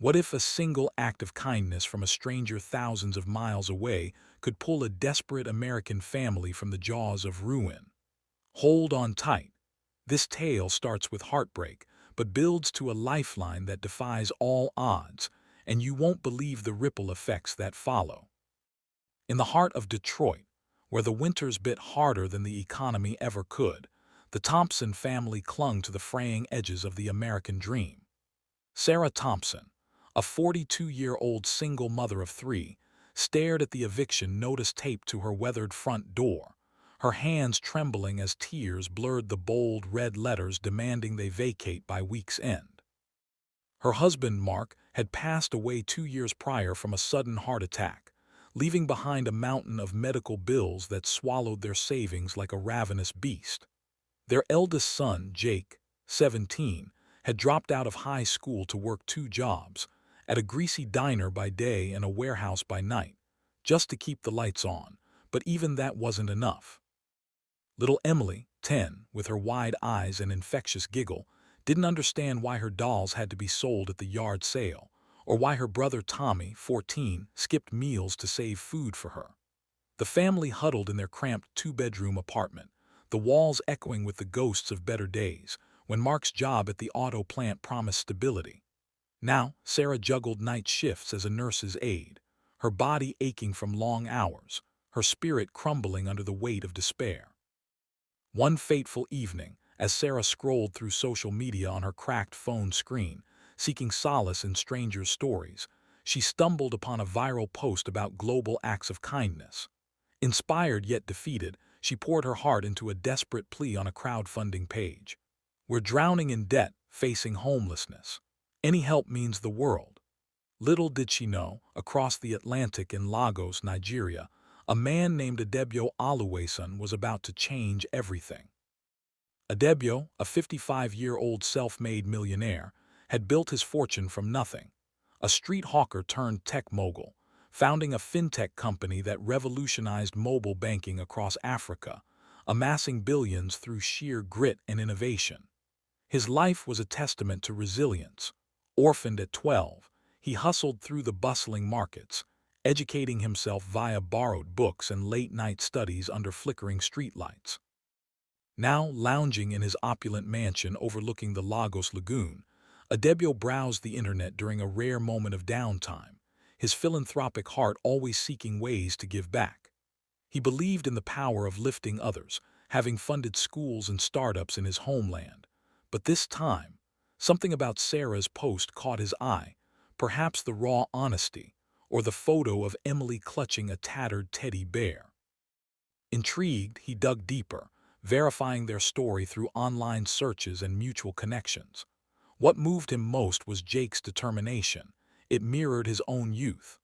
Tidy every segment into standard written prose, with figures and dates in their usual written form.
What if a single act of kindness from a stranger thousands of miles away could pull a desperate American family from the jaws of ruin? Hold on tight. This tale starts with heartbreak, but builds to a lifeline that defies all odds, and you won't believe the ripple effects that follow. In the heart of Detroit, where the winters bit harder than the economy ever could, the Thompson family clung to the fraying edges of the American dream. Sarah Thompson, a 42-year-old single mother of three, stared at the eviction notice taped to her weathered front door, her hands trembling as tears blurred the bold red letters demanding they vacate by week's end. Her husband, Mark, had passed away 2 years prior from a sudden heart attack, leaving behind a mountain of medical bills that swallowed their savings like a ravenous beast. Their eldest son, Jake, 17, had dropped out of high school to work two jobs, at a greasy diner by day and a warehouse by night, just to keep the lights on, but even that wasn't enough. Little Emily, 10, with her wide eyes and infectious giggle, didn't understand why her dolls had to be sold at the yard sale, or why her brother Tommy, 14, skipped meals to save food for her. The family huddled in their cramped two-bedroom apartment, the walls echoing with the ghosts of better days, when Mark's job at the auto plant promised stability. Now, Sarah juggled night shifts as a nurse's aide, her body aching from long hours, her spirit crumbling under the weight of despair. One fateful evening, as Sarah scrolled through social media on her cracked phone screen, seeking solace in strangers' stories, she stumbled upon a viral post about global acts of kindness. Inspired yet defeated, she poured her heart into a desperate plea on a crowdfunding page. "We're drowning in debt, facing homelessness. Any help means the world." Little did she know, across the Atlantic in Lagos, Nigeria, a man named Adebayo Oluwaseun was about to change everything. Adebayo, a 55-year-old self-made millionaire, had built his fortune from nothing. A street hawker turned tech mogul, founding a fintech company that revolutionized mobile banking across Africa, amassing billions through sheer grit and innovation. His life was a testament to resilience. Orphaned at 12, he hustled through the bustling markets, educating himself via borrowed books and late-night studies under flickering streetlights. Now lounging in his opulent mansion overlooking the Lagos Lagoon, Adebayo browsed the internet during a rare moment of downtime, his philanthropic heart always seeking ways to give back. He believed in the power of lifting others, having funded schools and startups in his homeland. But this time, something about Sarah's post caught his eye, perhaps the raw honesty, or the photo of Emily clutching a tattered teddy bear. Intrigued, he dug deeper, verifying their story through online searches and mutual connections. What moved him most was Jake's determination. It mirrored his own youth.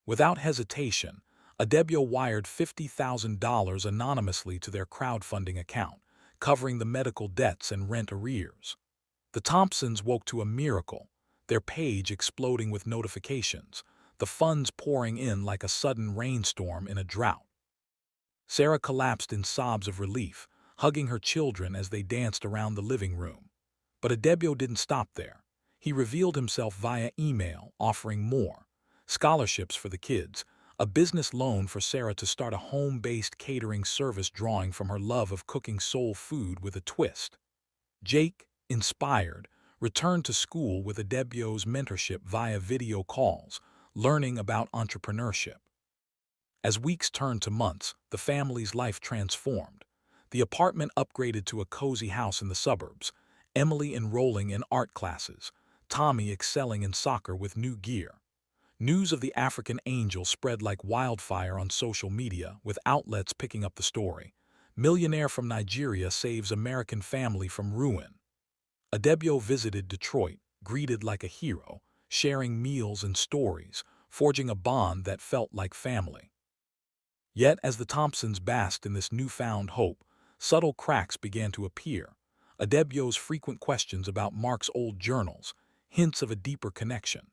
Without hesitation, Adebayo wired $50,000 anonymously to their crowdfunding account, covering the medical debts and rent arrears. The Thompsons woke to a miracle, their page exploding with notifications, the funds pouring in like a sudden rainstorm in a drought. Sarah collapsed in sobs of relief, hugging her children as they danced around the living room. But Adebayo didn't stop there. He revealed himself via email, offering more: scholarships for the kids, a business loan for Sarah to start a home-based catering service drawing from her love of cooking soul food with a twist. Jake, inspired, returned to school with Adebayo's mentorship via video calls, learning about entrepreneurship. As weeks turned to months, the family's life transformed. The apartment upgraded to a cozy house in the suburbs, Emily enrolling in art classes, Tommy excelling in soccer with new gear. News of the African angel spread like wildfire on social media, with outlets picking up the story. Millionaire from Nigeria saves American family from ruin. Adebayo visited Detroit, greeted like a hero, sharing meals and stories, forging a bond that felt like family. Yet, as the Thompsons basked in this newfound hope, subtle cracks began to appear. Adebayo's frequent questions about Mark's old journals, hints of a deeper connection.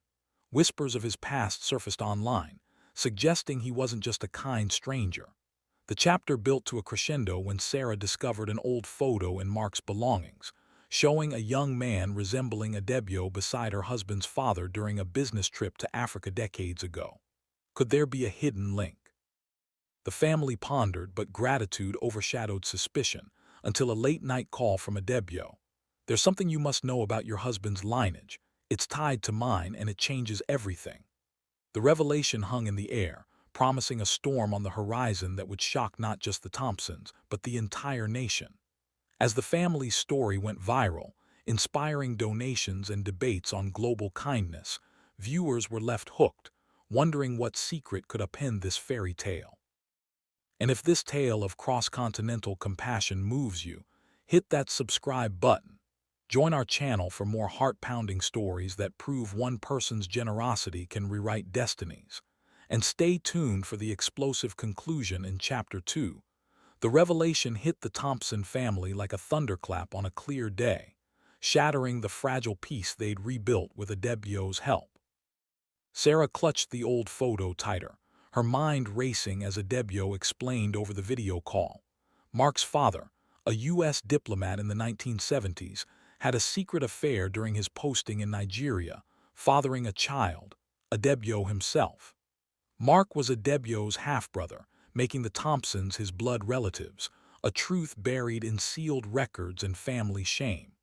Whispers of his past surfaced online, suggesting he wasn't just a kind stranger. The chapter built to a crescendo when Sarah discovered an old photo in Mark's belongings, showing a young man resembling Adebayo beside her husband's father during a business trip to Africa decades ago. Could there be a hidden link? The family pondered, but gratitude overshadowed suspicion until a late-night call from Adebayo. "There's something you must know about your husband's lineage. It's tied to mine and it changes everything." The revelation hung in the air, promising a storm on the horizon that would shock not just the Thompsons, but the entire nation. As the family's story went viral, inspiring donations and debates on global kindness, viewers were left hooked, wondering what secret could append this fairy tale. And if this tale of cross-continental compassion moves you, hit that subscribe button. Join our channel for more heart-pounding stories that prove one person's generosity can rewrite destinies. And stay tuned for the explosive conclusion in Chapter 2. The revelation hit the Thompson family like a thunderclap on a clear day, shattering the fragile peace they'd rebuilt with Adebayo's help. Sarah clutched the old photo tighter, her mind racing as Adebayo explained over the video call. Mark's father, a U.S. diplomat in the 1970s, had a secret affair during his posting in Nigeria, fathering a child, Adebayo himself. Mark was Adebayo's half-brother, making the Thompsons his blood relatives, a truth buried in sealed records and family shame.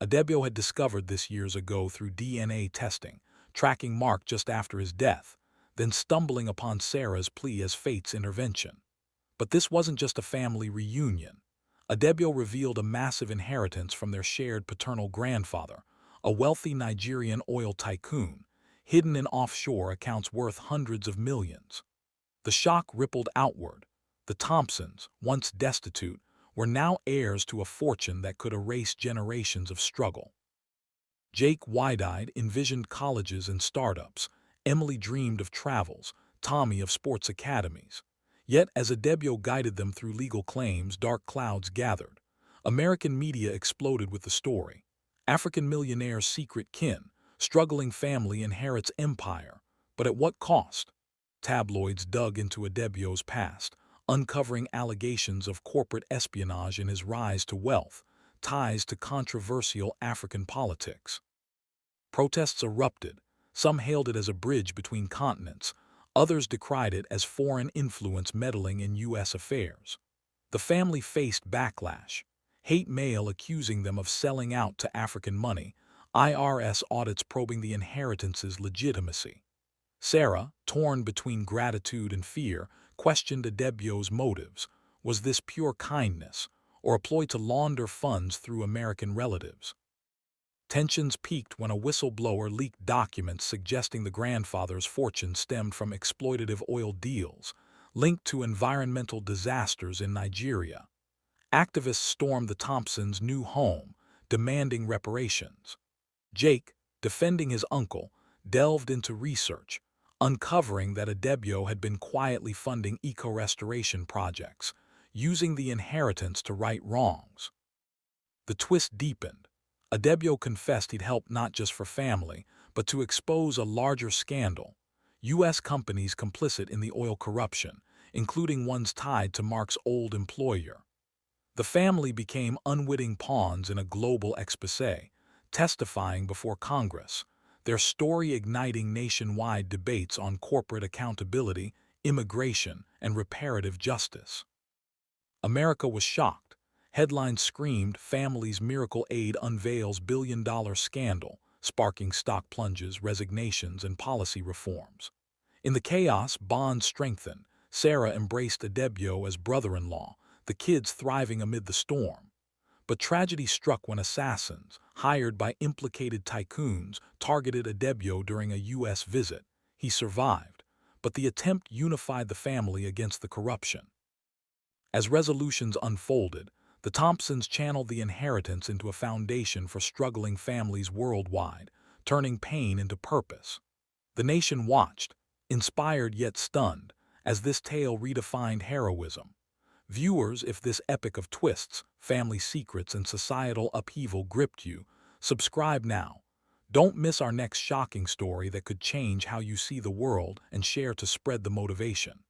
Adebayo had discovered this years ago through DNA testing, tracking Mark just after his death, then stumbling upon Sarah's plea as fate's intervention. But this wasn't just a family reunion. Adebayo revealed a massive inheritance from their shared paternal grandfather, a wealthy Nigerian oil tycoon, hidden in offshore accounts worth hundreds of millions. The shock rippled outward. The Thompsons, once destitute, were now heirs to a fortune that could erase generations of struggle. Jake, wide-eyed, envisioned colleges and startups. Emily dreamed of travels, Tommy of sports academies. Yet, as Adebayo guided them through legal claims, dark clouds gathered. American media exploded with the story. African millionaire's secret kin, struggling family inherits empire, but at what cost? Tabloids dug into Adebayo's past, uncovering allegations of corporate espionage in his rise to wealth, ties to controversial African politics. Protests erupted. Some hailed it as a bridge between continents. Others decried it as foreign influence meddling in U.S. affairs. The family faced backlash. Hate mail accusing them of selling out to African money. IRS audits probing the inheritance's legitimacy. Sarah, torn between gratitude and fear, questioned Adebayo's motives. Was this pure kindness, or a ploy to launder funds through American relatives? Tensions peaked when a whistleblower leaked documents suggesting the grandfather's fortune stemmed from exploitative oil deals, linked to environmental disasters in Nigeria. Activists stormed the Thompsons' new home, demanding reparations. Jake, defending his uncle, delved into research, uncovering that Adebayo had been quietly funding eco-restoration projects, using the inheritance to right wrongs. The twist deepened. Adebayo confessed he'd helped not just for family, but to expose a larger scandal. U.S. companies complicit in the oil corruption, including ones tied to Mark's old employer. The family became unwitting pawns in a global expose, testifying before Congress, their story igniting nationwide debates on corporate accountability, immigration, and reparative justice. America was shocked. Headlines screamed, "Family's Miracle Aid unveils billion-dollar scandal," sparking stock plunges, resignations, and policy reforms. In the chaos, bonds strengthened. Sarah embraced Adebayo as brother-in-law, the kids thriving amid the storm. But tragedy struck when assassins, hired by implicated tycoons, targeted Adebayo during a U.S. visit. He survived, but the attempt unified the family against the corruption. As resolutions unfolded, the Thompsons channeled the inheritance into a foundation for struggling families worldwide, turning pain into purpose. The nation watched, inspired yet stunned, as this tale redefined heroism. Viewers, if this epic of twists, family secrets, and societal upheaval gripped you, subscribe now. Don't miss our next shocking story that could change how you see the world, and share to spread the motivation.